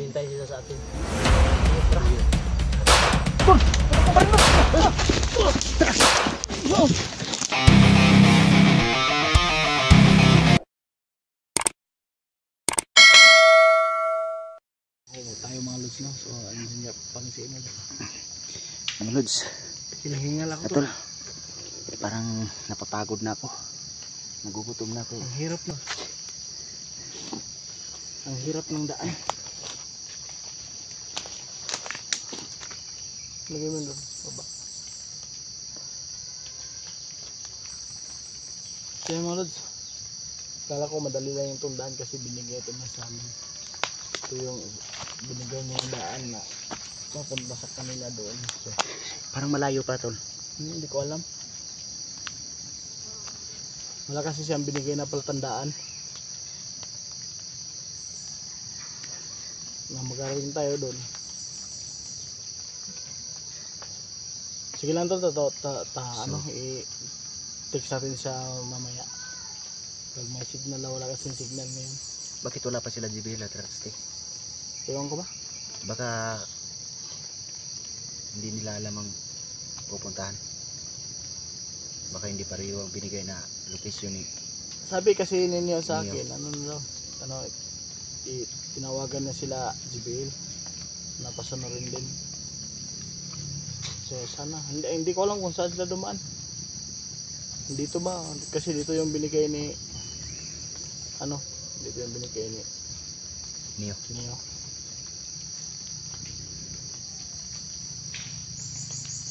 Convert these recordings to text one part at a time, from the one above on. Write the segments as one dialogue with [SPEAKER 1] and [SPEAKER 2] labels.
[SPEAKER 1] Naghihintay sila sa atin. Tayo mga lods, no? So ayun niya pangisiin mo.
[SPEAKER 2] Mga lods,
[SPEAKER 1] Hinihingal ako
[SPEAKER 2] Tol, parang napapagod na ako. Nagugutom na ako.
[SPEAKER 1] Ang hirap na. Ang hirap ng daan. Lagay mo doon, baba. Kaya mga lods, kala ko madali lang yung tundaan kasi binigay ito na sa amin. Ito yung binigay niya yung daan na mapunta sa kanila doon. So,
[SPEAKER 2] Parang malayo pa, Tol.
[SPEAKER 1] hindi ko alam. Wala kasi siyang binigay na palatandaan na magkarating tayo doon. Sige lang to, ano, i-text natin siya mamaya. Pag may signal na, wala kasing signal ngayon.
[SPEAKER 2] Bakit wala pa sila JBL at Ratsti?
[SPEAKER 1] Ewan ko ba?
[SPEAKER 2] Baka hindi nila alam ang pupuntahan. Baka hindi pareho ang binigay na location ni
[SPEAKER 1] Sabi kasi ninyo sa
[SPEAKER 2] Ninyo.
[SPEAKER 1] akin, tinawagan na sila JBL. Napasa na rin din. So sana, hindi ko alam kung saan sila dumaan. Dito ba? Kasi dito yung binigay ni dito yung binigay ni
[SPEAKER 2] Neo.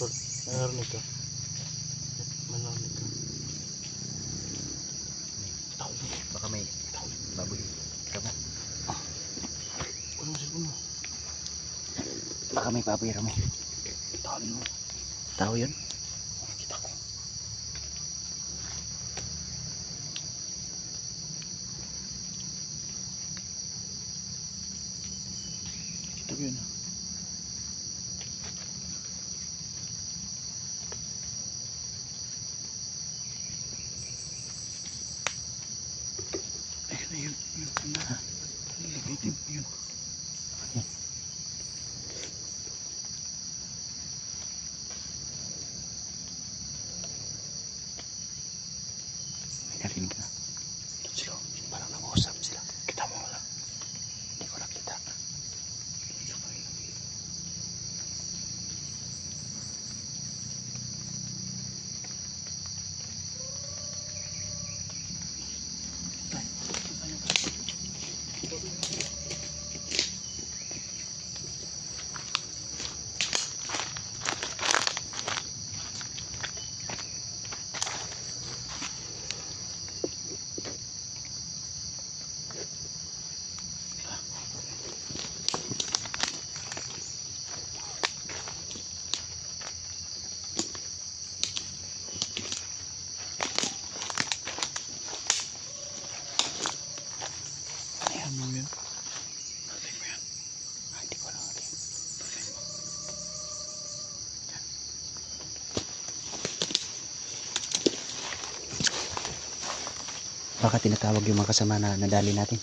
[SPEAKER 1] Tol, mayroon nito. Tao.
[SPEAKER 2] Baka may baboy. Ramo.
[SPEAKER 1] Ano mo?
[SPEAKER 2] Baka may baboy, Ramo. Tao yun?
[SPEAKER 1] Kita ko. Kita ko yun. Ayun na yun. Itim yun.
[SPEAKER 2] Narinig na.
[SPEAKER 1] Sila, parang nag-uusap sila. Kita mo wala? Hindi ko nakita. Ano yun? Natin mo yan. Hindi ko lang natin. Natin mo. Yan.
[SPEAKER 2] Baka tinatawag yung mga kasama na nadali natin.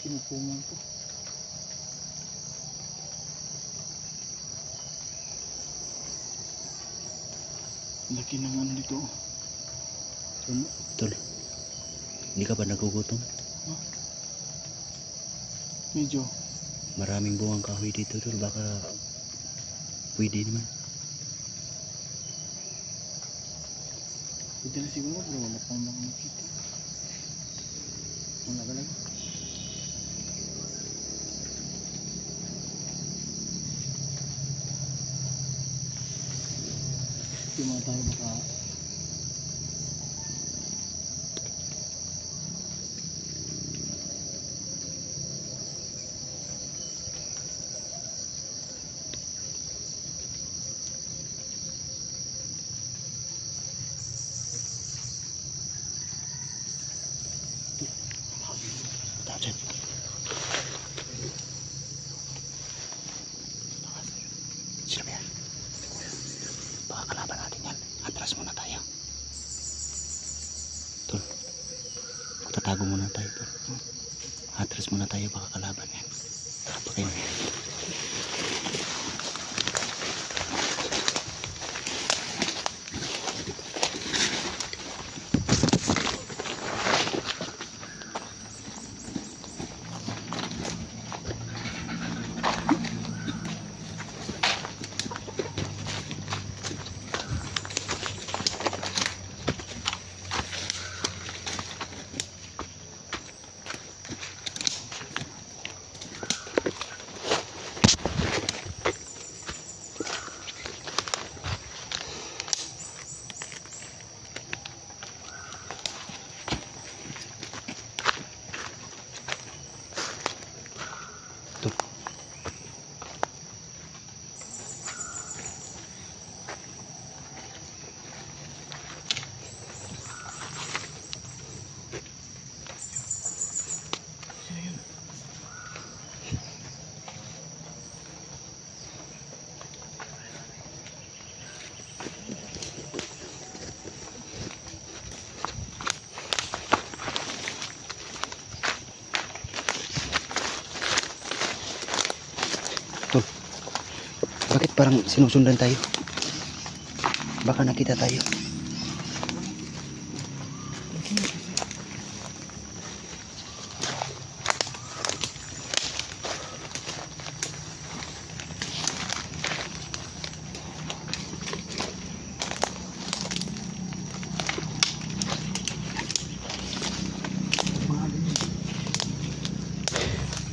[SPEAKER 1] Sinupungan ko. Laki ng ano dito.
[SPEAKER 2] Tol, hindi ka ba nagugutom?
[SPEAKER 1] Huh? Medyo.
[SPEAKER 2] Maraming buwang kahoy dito, Tol. Baka pwede naman.
[SPEAKER 1] Pwede na siguro, pero wala pang mga makita.
[SPEAKER 2] Wala ba lang?
[SPEAKER 1] Di mo tayo baka dyan. Sino ba yan? Baka kalaban natin yan. Atras muna tayo. Tol, magtatago muna tayo, tol. Atras muna tayo, baka kalaban yan. Tara pa kayo. Bakit parang sinusundan tayo? Baka nakita tayo.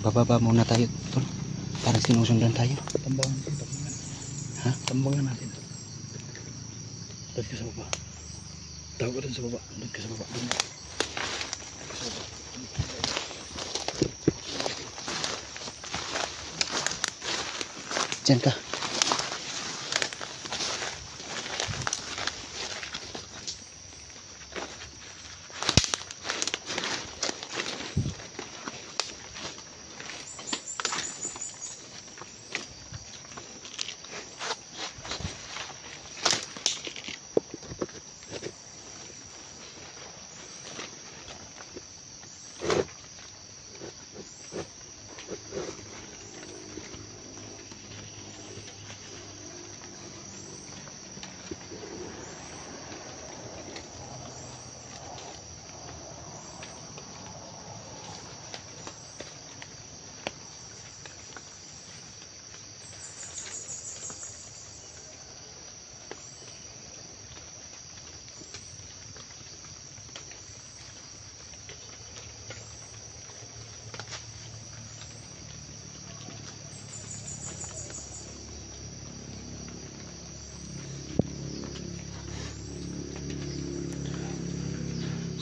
[SPEAKER 1] Bababa muna tayo, tol. Parang sinusundan tayo.
[SPEAKER 2] Tambangan.
[SPEAKER 1] Ha?
[SPEAKER 2] Tambangan natin. Doon ka sa baba. Tawag ka doon sa baba. Doon ka sa baba. Doon ka.
[SPEAKER 1] Diyan ka.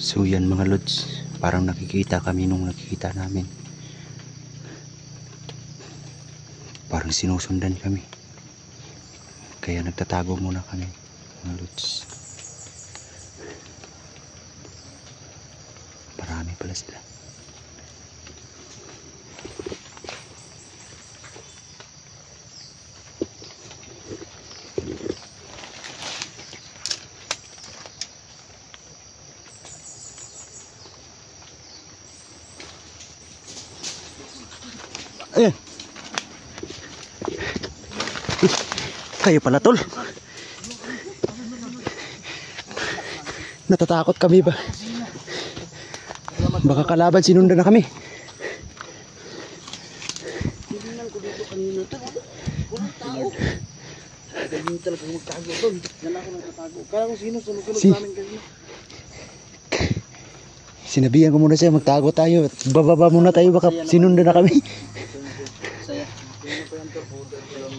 [SPEAKER 1] So yan mga lods, parang nakikita kami nung nakikita namin. Parang sinusundan kami. Kaya nagtatago muna kami mga lods. Marami pala sila. Ayan. Kayo pala tol. Natatakot kami ba? Baka kalaban sinundan na kami.
[SPEAKER 2] Tingnan ko dito kanina. Walang tao. Hindi talaga magtago doon. Yan ako nagtatago. Kaya kung sino sunod-sunod
[SPEAKER 1] Si-
[SPEAKER 2] namin kanina. Sinabihan ko muna siya, magtago tayo. At bababa muna tayo, baka sinundan na kami.
[SPEAKER 3] Saya. Yun po yung turbo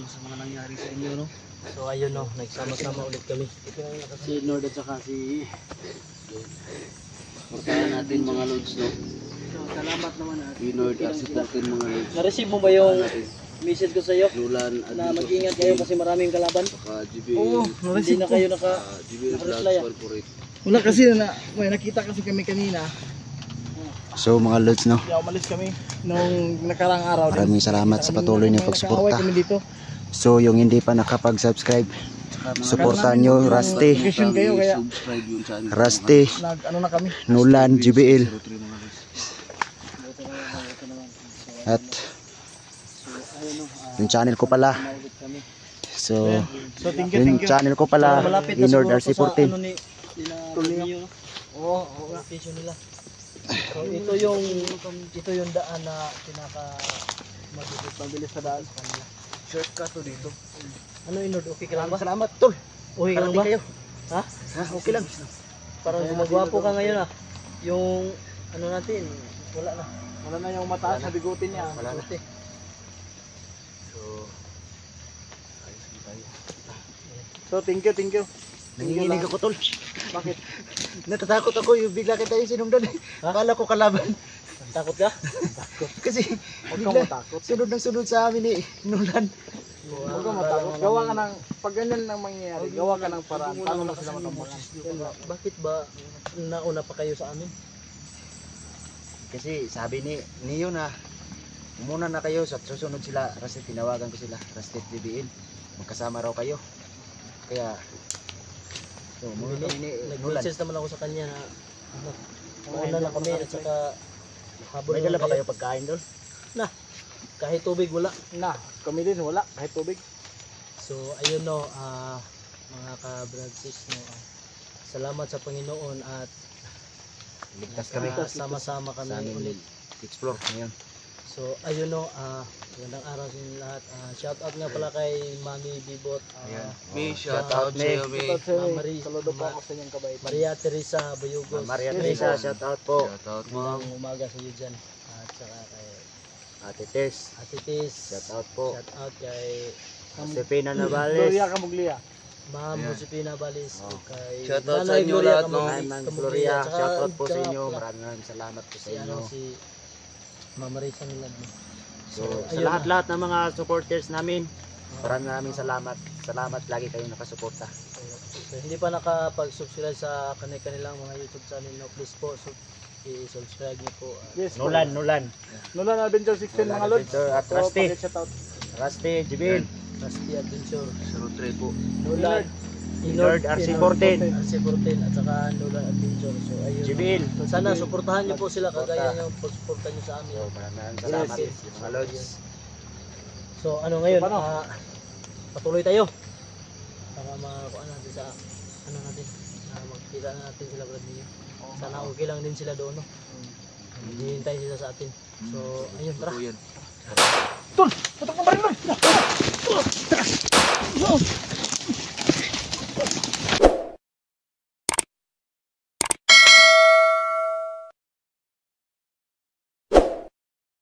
[SPEAKER 3] sa mga nangyari sa inyo, no? So ayun, no, nagsama-sama ulit kami. Si Nord at saka si Portahan natin mga loads, no? So, salamat naman natin. Si Nord at si Portahan mga loads. Na-receive mo ba yung message ko sa iyo? Lulan na mag-ingat kayo kasi maraming kalaban.
[SPEAKER 1] Oo,
[SPEAKER 3] Hindi na kayo naka-reply.
[SPEAKER 1] Wala kasi may nakita kasi kami kanina.
[SPEAKER 2] So mga lods, no,
[SPEAKER 1] Kaya umalis kami nung nakarang araw.
[SPEAKER 2] maraming salamat sa patuloy niyong pagsuporta.
[SPEAKER 1] Kami dito.
[SPEAKER 2] So yung hindi pa nakapag-subscribe, suportahan nyo Rusty,
[SPEAKER 1] Vacation kayo kaya
[SPEAKER 2] Rusty,
[SPEAKER 1] ano na kami.
[SPEAKER 2] Nulan, JBL. At yung channel ko pala. So
[SPEAKER 1] So thank
[SPEAKER 2] yung
[SPEAKER 1] you.
[SPEAKER 2] channel ko pala,
[SPEAKER 3] Malapit na
[SPEAKER 2] Inord
[SPEAKER 3] siguro
[SPEAKER 2] RC14.
[SPEAKER 3] sa ano nila Romeo, no?
[SPEAKER 1] Oo,
[SPEAKER 3] Location nila. So ito yung daan na pinaka
[SPEAKER 1] mabilis sa daan. Shortcut to dito.
[SPEAKER 3] ano Inord, okay ka lang ba?
[SPEAKER 1] Salamat, tol.
[SPEAKER 3] Okay ka lang ba? Ha?
[SPEAKER 1] Okay lang.
[SPEAKER 3] Parang gumagwapo ka ngayon ah. Yung ano natin, wala na.
[SPEAKER 1] Wala na yung mataas na bigutin niya.
[SPEAKER 3] Wala na.
[SPEAKER 1] So thank you.
[SPEAKER 2] Nanginginig ako, tol.
[SPEAKER 1] Bakit?
[SPEAKER 2] Natatakot ako yung bigla kita yung sinundan. Akala ko kalaban.
[SPEAKER 3] Takot ka?
[SPEAKER 2] Kasi
[SPEAKER 1] Huwag kang matakot.
[SPEAKER 2] sunod ng sunod sa amin eh, Nulan.
[SPEAKER 1] Huwag kang matakot. Gawa ka ng, pag ganyan nang mangyayari, gawa ka ng paraan. Paano na sila matambangan?
[SPEAKER 3] Bakit ba nauna pa kayo sa amin?
[SPEAKER 2] Kasi sabi ni Neo na umuna na kayo sa susunod sila. Kasi tinawagan ko sila, Rusted JBL. Magkasama raw kayo. Kaya so, muna kami ni Nulan.
[SPEAKER 3] Nag-message naman ako sa kanya na ano, mauna na kami at saka habol
[SPEAKER 2] May
[SPEAKER 3] na
[SPEAKER 2] dala ba
[SPEAKER 3] kayo.
[SPEAKER 2] kayo pagkain doon?
[SPEAKER 3] Kahit tubig wala.
[SPEAKER 1] Na, kami din wala, kahit tubig.
[SPEAKER 3] So ayun no, mga ka-Bradsis no, salamat sa Panginoon at
[SPEAKER 2] Ligtas kami.
[SPEAKER 3] sama-sama kami
[SPEAKER 2] Sa amin
[SPEAKER 3] ulit.
[SPEAKER 2] explore ngayon.
[SPEAKER 3] So ayun no, magandang araw sa inyo lahat. Shout out nga pala kay Mami Bibot.
[SPEAKER 2] Ayan.
[SPEAKER 3] May
[SPEAKER 2] shout out sa'yo, May.
[SPEAKER 1] Ito sa
[SPEAKER 3] Ma'am Marie,
[SPEAKER 1] saludo po ako sa inyong kabait.
[SPEAKER 3] Maria Teresa Bayugos.
[SPEAKER 2] Maria Teresa, shout out po.
[SPEAKER 3] Magandang umaga sa iyo dyan. At saka kay
[SPEAKER 2] Ate Tess,
[SPEAKER 3] Ate Tis.
[SPEAKER 2] shout out po.
[SPEAKER 3] Shout out kay
[SPEAKER 2] Josepina Navales.
[SPEAKER 1] Gloria Camuglia.
[SPEAKER 3] Ma'am Josepina Balis. Kay
[SPEAKER 4] Shout out sa
[SPEAKER 3] Nanay
[SPEAKER 4] inyo
[SPEAKER 3] Gloria
[SPEAKER 4] lahat, no?
[SPEAKER 3] Camuglia.
[SPEAKER 2] Ay, Ma'am Gloria,
[SPEAKER 3] Tsaka
[SPEAKER 2] shout out po sa
[SPEAKER 3] tsaka
[SPEAKER 2] inyo.
[SPEAKER 3] pala
[SPEAKER 2] Maraming salamat po sa
[SPEAKER 3] Si ano
[SPEAKER 2] inyo.
[SPEAKER 3] si Ma'am Marisa Milad.
[SPEAKER 2] So, sa
[SPEAKER 3] ayun
[SPEAKER 2] lahat-lahat ng mga supporters namin, maraming salamat. Salamat lagi kayong nakasuporta.
[SPEAKER 3] So, hindi pa nakapag-subscribe sa kanilang mga YouTube channel, no, please po i-subscribe niyo po.
[SPEAKER 1] Yes,
[SPEAKER 2] Nulan
[SPEAKER 1] Nulan Adventure 16 mga lods.
[SPEAKER 2] Adventure at Rusty.
[SPEAKER 1] Shout out.
[SPEAKER 2] Rusty, Jibil,
[SPEAKER 3] Rusty Adventure,
[SPEAKER 4] 03 po.
[SPEAKER 3] Nulan,
[SPEAKER 2] Inord RC14,
[SPEAKER 3] RC14 at saka Nulan Adventure. So ayun.
[SPEAKER 2] Jibil.
[SPEAKER 3] Sana suportahan niyo po sila kagaya ng pagsuporta niyo sa amin.
[SPEAKER 2] So, maraming salamat
[SPEAKER 3] Yes.
[SPEAKER 2] mga lods.
[SPEAKER 3] So ano ngayon,
[SPEAKER 1] So, paano?
[SPEAKER 3] patuloy tayo para makuha natin sa ano natin, magkita na natin sila Brad niyo. Sana okay lang din sila doon, no? Hihintay sila sa atin. So ayun, tara.
[SPEAKER 4] Yan.
[SPEAKER 1] Tol, putok ka pa rin, Tol.